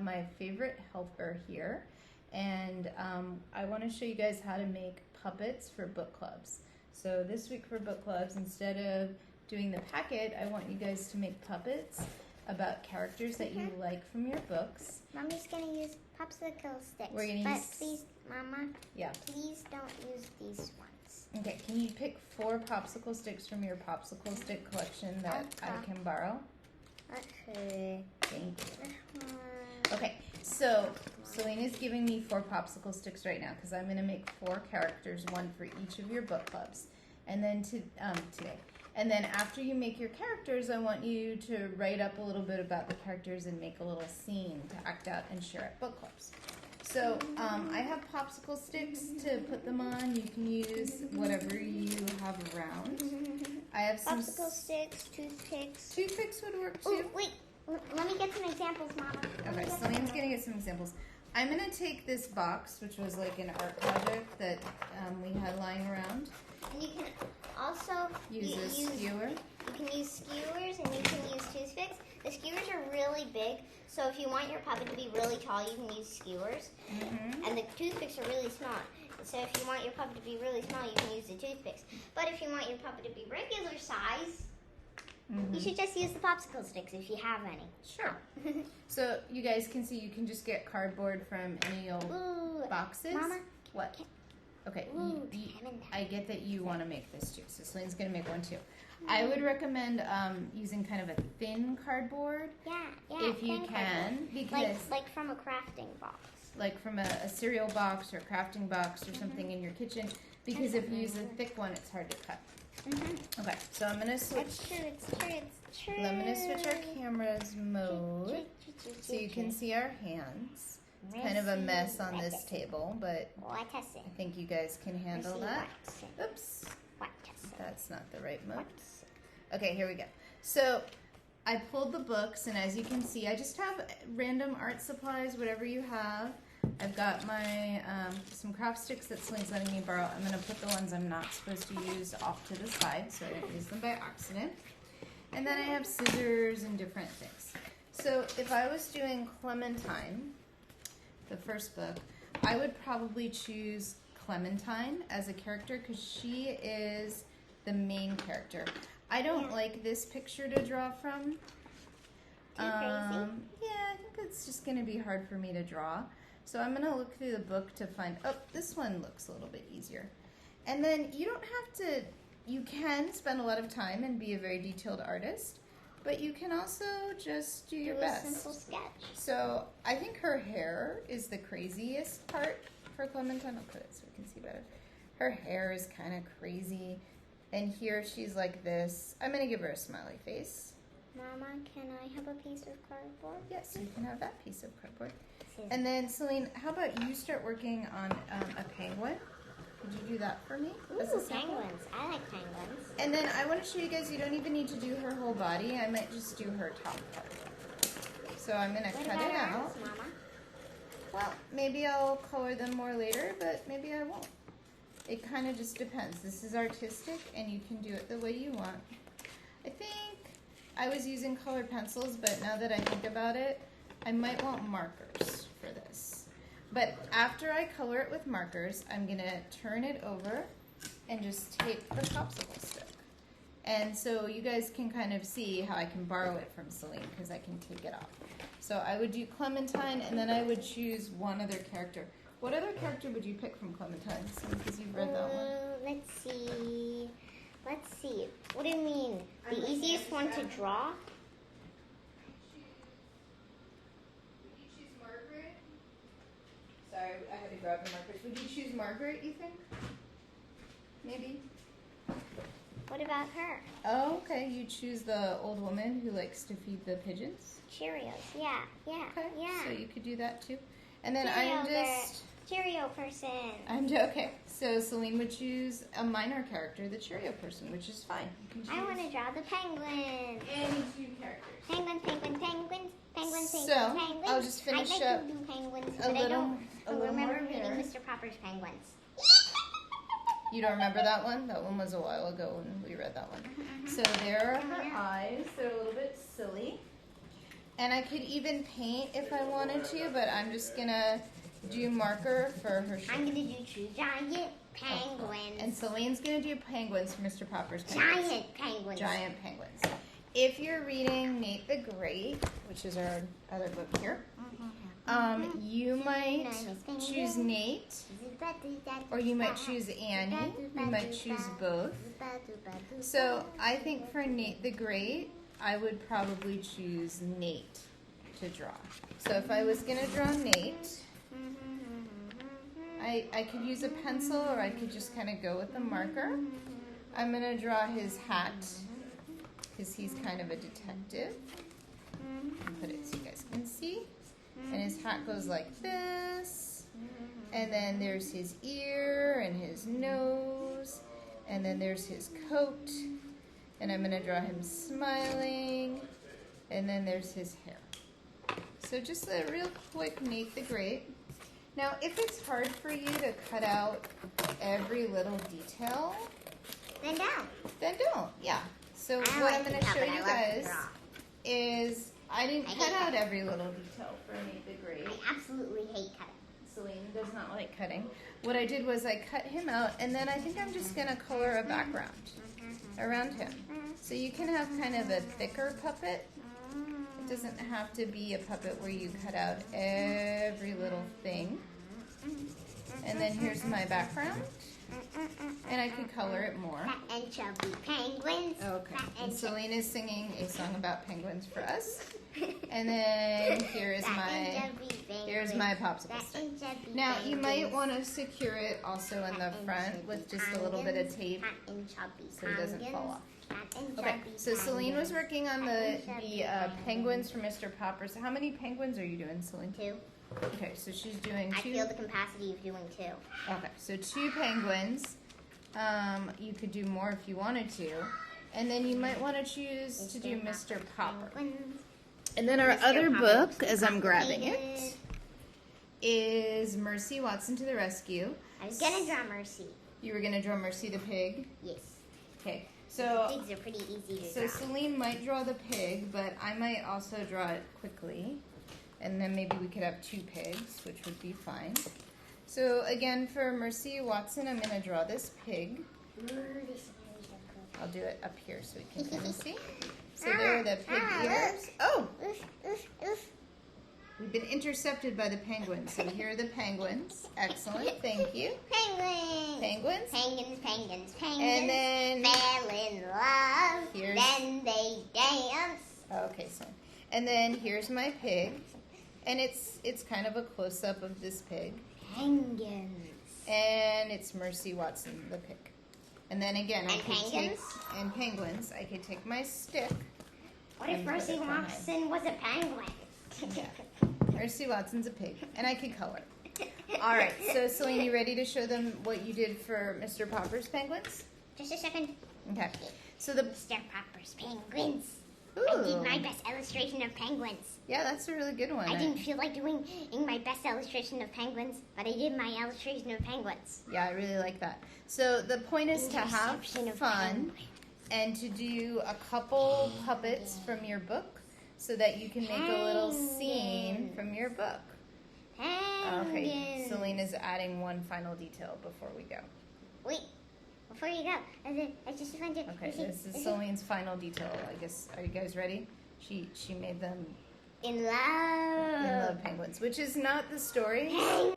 my favorite helper here, and I want to show you guys how to make puppets for book clubs. So this week for book clubs, instead of doing the packet, I want you guys to make puppets about characters that you like from your books. Mommy's gonna use popsicle sticks. We're gonna use... please, Mama. Yeah. Please don't use these ones. Okay. Can you pick 4 popsicle sticks from your popsicle stick collection that I can borrow? Okay. Thank you. Okay. So Selena's giving me 4 popsicle sticks right now because I'm gonna make 4 characters, 1 for each of your book clubs, and then today. And then after you make your characters, I want you to write up a little bit about the characters and make a little scene to act out and share at book clubs. So I have popsicle sticks to put them on. You can use whatever you have around. I have some popsicle sticks, toothpicks. Toothpicks would work too. Ooh, wait, let me get some examples, Mama. Okay, Celine's gonna get some examples. I'm gonna take this box, which was like an art project that we had lying around. And you can also use a skewer. You can use skewers and you can use toothpicks. The skewers are really big, so if you want your puppet to be really tall, you can use skewers. And the toothpicks are really small. So if you want your puppet to be really small, you can use the toothpicks. But if you want your puppet to be regular size, you should just use the popsicle sticks if you have any. Sure. So you guys can see you can just get cardboard from any old boxes. Mama? What? Okay, I get that you want to make this too, so Celine's going to make one too. I would recommend using kind of a thin cardboard. Yeah, if you can, because like from a crafting box. Like from a cereal box or a crafting box or something in your kitchen, because if you use a thick one, it's hard to cut. Okay, so I'm going to switch. It's true. I'm going to switch our camera's mode so you can see our hands. It's kind of a mess on this table, but I think you guys can handle that. Oops. That's not the right mode. Okay, here we go. So I pulled the books, and as you can see, I just have random art supplies, whatever you have. I've got my some craft sticks that Celine's letting me borrow. I'm going to put the ones I'm not supposed to use off to the side, so I don't use them by accident. And then I have scissors and different things. So if I was doing Clementine, the first book, I would probably choose Clementine as a character because she is the main character. I don't like this picture to draw from. Too crazy? Yeah, I think it's just going to be hard for me to draw. So I'm going to look through the book to find, oh, this one looks a little bit easier. And then you don't have to, you can spend a lot of time and be a very detailed artist, but you can also just do your best. A simple sketch. So I think her hair is the craziest part for Clementine. I'll put it so we can see better. Her hair is kind of crazy. And here she's like this. I'm going to give her a smiley face. Mama, can I have a piece of cardboard? Yes, you can have that piece of cardboard. And then, Celine, how about you start working on a penguin? Could you do that for me? Ooh, penguins. I like penguins. And then I want to show you guys, you don't even need to do her whole body. I might just do her top part. So I'm going to cut it out. Arms, Mama? Well, maybe I'll color them more later, but maybe I won't. It kind of just depends. This is artistic, and you can do it the way you want. I think I was using colored pencils, but now that I think about it, I might want markers for this. But after I color it with markers, I'm going to turn it over and just tape the popsicle stick. And so you guys can kind of see how I can borrow it from Celine because I can take it off. So I would do Clementine, and then I would choose one other character. What other character would you pick from Clementine? Because you've read that one. Let's see. What do you mean? The easiest one to draw? Would you choose Margaret? Sorry, I had to grab the markers. Would you choose Margaret, you think? Maybe? What about her? Oh, okay. You choose the old woman who likes to feed the pigeons? Cheerios. Yeah. Okay. Yeah. So you could do that too. And then Cheerio person. Okay. So Celine would choose a minor character, the Cheerio person, which is fine. I want to draw the penguin. Any 2 characters. Penguins. So I'll just finish up penguins, a little remember more reading here. Mr. Popper's Penguins. You don't remember that one? That one was a while ago when we read that one. So there are her eyes. They're a little bit silly. And I could even paint if I wanted to, but I'm just gonna do marker for her shoulder. I'm gonna do two giant penguins. And Celine's gonna do penguins for Mr. Popper's penguins. Giant penguins. Giant penguins. If you're reading Nate the Great, which is our other book here, you might choose Nate, or you might choose Annie. You might choose both. So I think for Nate the Great, I would probably choose Nate to draw. So if I was going to draw Nate, I could use a pencil, or I could just kind of go with a marker. I'm going to draw his hat, because he's kind of a detective. I'll put it so you guys can see. And his hat goes like this. And then there's his ear and his nose. And then there's his coat. And I'm going to draw him smiling. And then there's his hair. So just a real quick Nate the Great. Now, if it's hard for you to cut out every little detail, then don't. Then don't, yeah. So what I'm going to show you guys is I didn't cut out every little detail for Nate the Great. I absolutely hate cutting. Celine does not like cutting. What I did was I cut him out, and then I think I'm just going to color a background around him. So you can have kind of a thicker puppet. It doesn't have to be a puppet where you cut out every little thing. And then here's my background. And I could color it more. Fat and chubby penguins. Okay. And Celine is singing a song about penguins for us. And then here's my popsicle stick. Now you might want to secure it also in the front with just a little bit of tape so it doesn't fall off. Okay, so Celine was working on the penguins for Mr. Popper. So how many penguins are you doing, Celine? 2. Okay, so she's doing 2. I feel the capacity of doing 2. Okay, so 2 penguins. You could do more if you wanted to. And then you might want to choose to do Mr. Popper. And then our other book, as I'm grabbing it, is Mercy Watson to the Rescue. I was going to draw Mercy. You were going to draw Mercy the pig? Yes. Okay. So, the pigs are pretty easy to draw. So Celine might draw the pig, but I might also draw it quickly. And then maybe we could have 2 pigs, which would be fine. So again, for Mercy Watson, I'm going to draw this pig. I'll do it up here so we can kind of see. So there are the pig ears. Oh! We've been intercepted by the penguins. So here are the penguins. Excellent. Thank you. Penguins. Penguins. Penguins, penguins, penguins. And then fell in love. Then they dance. Okay, so. And then here's my pig. And it's kind of a close-up of this pig. Penguins. And it's Mercy Watson, the pig. And then again, penguins. I could take my stick. What if Mercy Watson was a penguin? Yeah. Mercy Watson's a pig, and I could color. All right, so Celine, you ready to show them what you did for Mr. Popper's penguins? Just a second. Okay. So the Mr. Popper's penguins. Ooh. I did my best illustration of penguins. Yeah, that's a really good one. I didn't feel like doing my best illustration of penguins, but I did my illustration of penguins. Yeah, I really like that. So the point is to have fun and to do a couple puppets from your book so that you can make a little scene from your book. Okay, Celine is adding one final detail before we go. Wait, before you go, I just want to... Okay, this is Celine's final detail. I guess, are you guys ready? She made them in love penguins, which is not the story.